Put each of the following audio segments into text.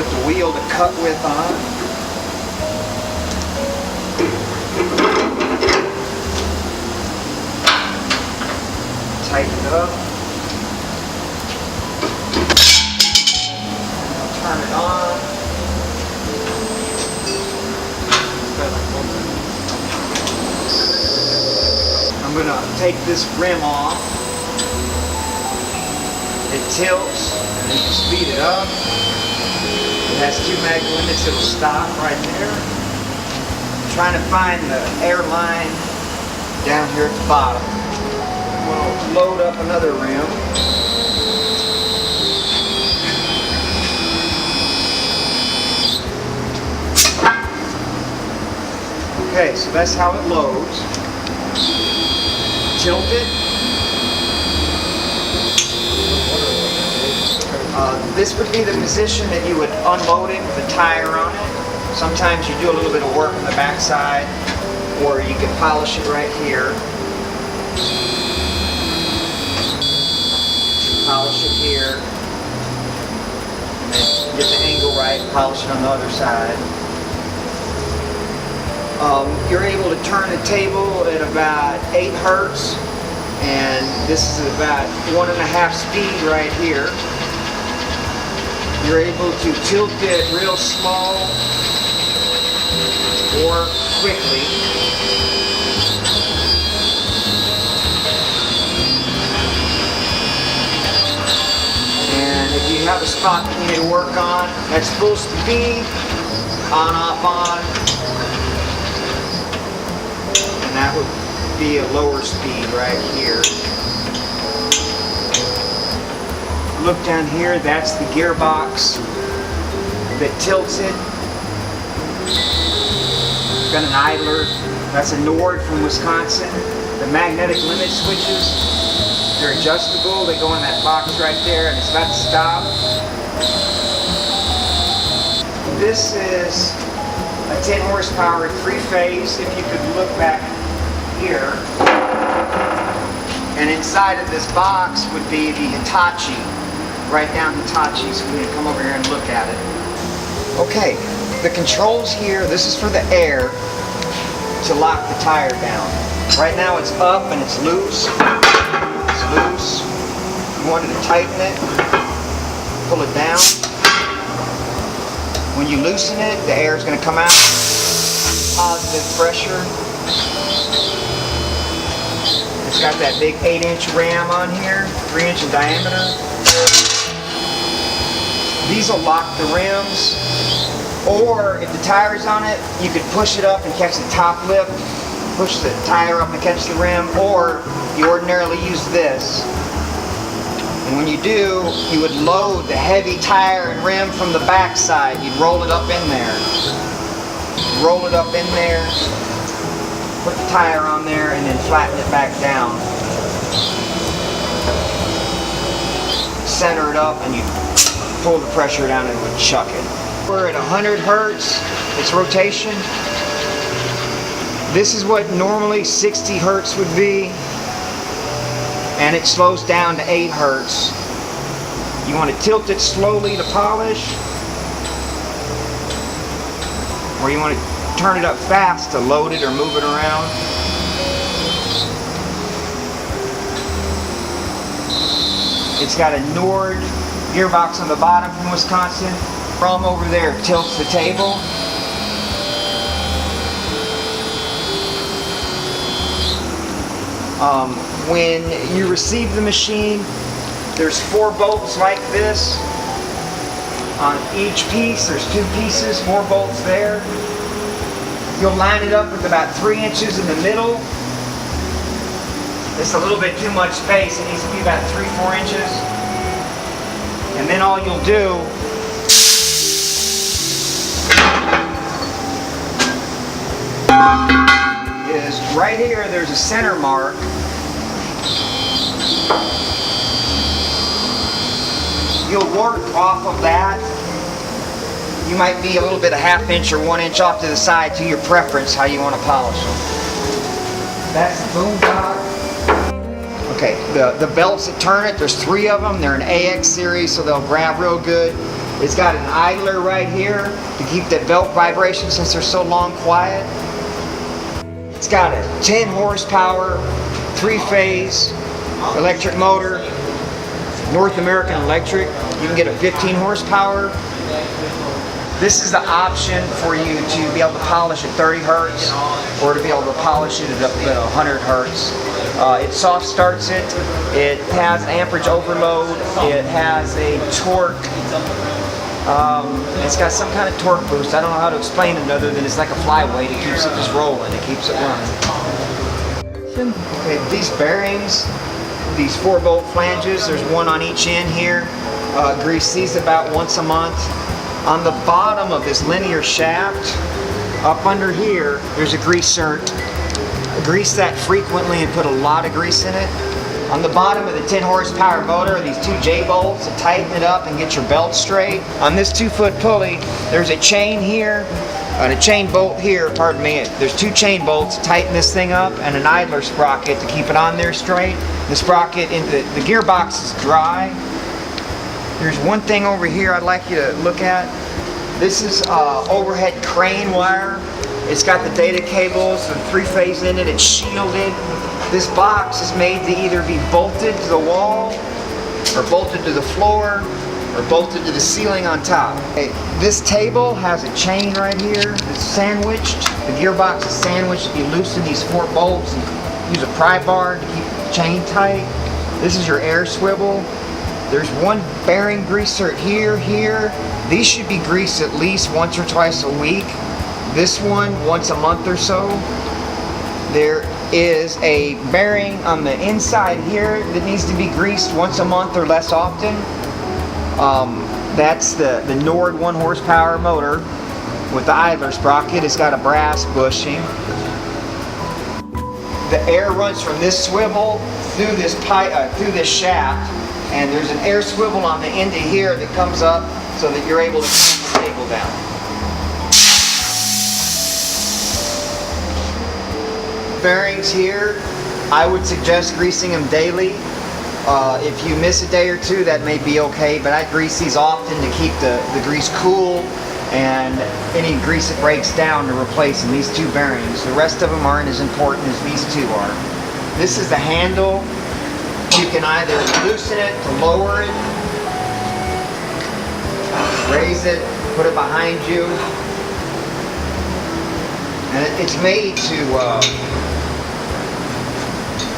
put the wheel to cut with on. Tighten it up. Turn it on. I'm going to take this rim off. It tilts, and then you speed it up. It has 2 mag limits, it'll stop right there. I'm trying to find the air line down here at the bottom. I'm going to load up another rim. Okay, so that's how it loads. Tilt it. This would be the position that you would unload it with a tire on it. Sometimes you do a little bit of work on the backside, or you can polish it right here. Polish it here. And then get the angle right, polish it on the other side. You're able to turn the table at about 8 hertz, and this is about 1.5 speed right here. You're able to tilt it real slow or quickly. And if you have a spot that you need to work on, that's supposed to be on, off, on. And that would be a lower speed right here. Look down here, that's the gearbox that tilts it. Got an idler, that's a Nord from Wisconsin. The magnetic limit switches, they're adjustable, they go in that box right there, and it's about to stop. This is a 10 horsepower 3-phase, if you could look back here. And inside of this box would be the Hitachi. Right down Hitachi, so we can come over here and look at it. Okay, the controls here, this is for the air to lock the tire down. Right now it's up and it's loose. It's loose. If you wanted to tighten it, pull it down. When you loosen it, the air is going to come out. Positive pressure. It's got that big 8-inch ram on here, 3-inch in diameter. These will lock the rims, or if the tire's on it, you could push it up and catch the top lip, push the tire up and catch the rim, or you ordinarily use this. And when you do, you would load the heavy tire and rim from the back side. You'd roll it up in there. Roll it up in there, put the tire on there, and then flatten it back down. Center it up, and you pull the pressure down and would chuck it. We're at 100 hertz, it's rotation. This is what normally 60 hertz would be, and it slows down to 8 hertz. You want to tilt it slowly to polish, or you want to turn it up fast to load it or move it around. It's got a Nord gearbox on the bottom from Wisconsin. From over there tilts the table. When you receive the machine, there's 4 bolts like this. On each piece, there's 2 pieces, 4 bolts there. You'll line it up with about 3 inches in the middle. It's a little bit too much space. It needs to be about 3-4 inches. And then all you'll do is right here, there's a center mark. You'll work off of that. You might be a little bit, a 1/2 inch or 1 inch off to the side, to your preference, how you want to polish them. That's the boom block. Okay, the belts that turn it, there's 3 of them. They're an AX series, so they'll grab real good. It's got an idler right here to keep that belt vibration since they're so long quiet. It's got a 10 horsepower, 3-phase electric motor, North American Electric. You can get a 15 horsepower. This is the option for you to be able to polish at 30 hertz or to be able to polish it at 100 hertz. It soft starts it. It has amperage overload. It has a torque. It's got some kind of torque boost. I don't know how to explain it other than it's like a flyweight. It keeps it just rolling. It keeps it running. Okay, these bearings, these 4-bolt flanges, there's one on each end here. Grease these about once a month. On the bottom of this linear shaft, up under here, there's a grease zert. Grease that frequently and put a lot of grease in it. On the bottom of the 10 horsepower motor are these 2 J-bolts to tighten it up and get your belt straight. On this 2-foot pulley, there's a chain here and a chain bolt here, pardon me. There's 2 chain bolts to tighten this thing up and an idler sprocket to keep it on there straight. The sprocket, the gearbox is dry. There's one thing over here I'd like you to look at. This is overhead crane wire. It's got the data cables, the 3-phase in it, it's shielded. This box is made to either be bolted to the wall, or bolted to the floor, or bolted to the ceiling on top. Okay, this table has a chain right here. It's sandwiched. The gearbox is sandwiched. If you loosen these 4 bolts and use a pry bar to keep the chain tight. This is your air swivel. There's one bearing grease zert here. These should be greased at least once or twice a week. This one, once a month or so. There is a bearing on the inside here that needs to be greased once a month or less often. That's the Nord 1 horsepower motor with the idler sprocket. It's got a brass bushing. The air runs from this swivel through this pipe, through this shaft, and there's an air swivel on the end of here that comes up so that you're able to clamp the table down. Bearings here, I would suggest greasing them daily. If you miss a day or two, that may be okay, but I grease these often to keep the grease cool and any grease that breaks down to replace in these 2 bearings. The rest of them aren't as important as these 2 are. This is the handle. You can either loosen it to lower it, raise it, put it behind you, and it's made to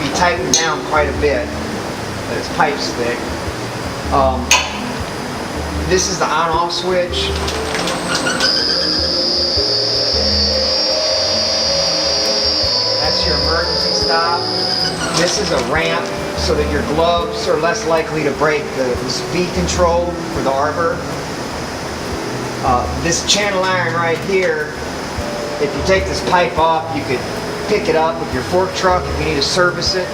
be tightened down quite a bit. It's pipes thick. This is the on-off switch. That's your emergency stop. This is a ramp so that your gloves are less likely to break the speed control for the arbor. This channel iron right here, if you take this pipe off, you could pick it up with your fork truck if you need to service it.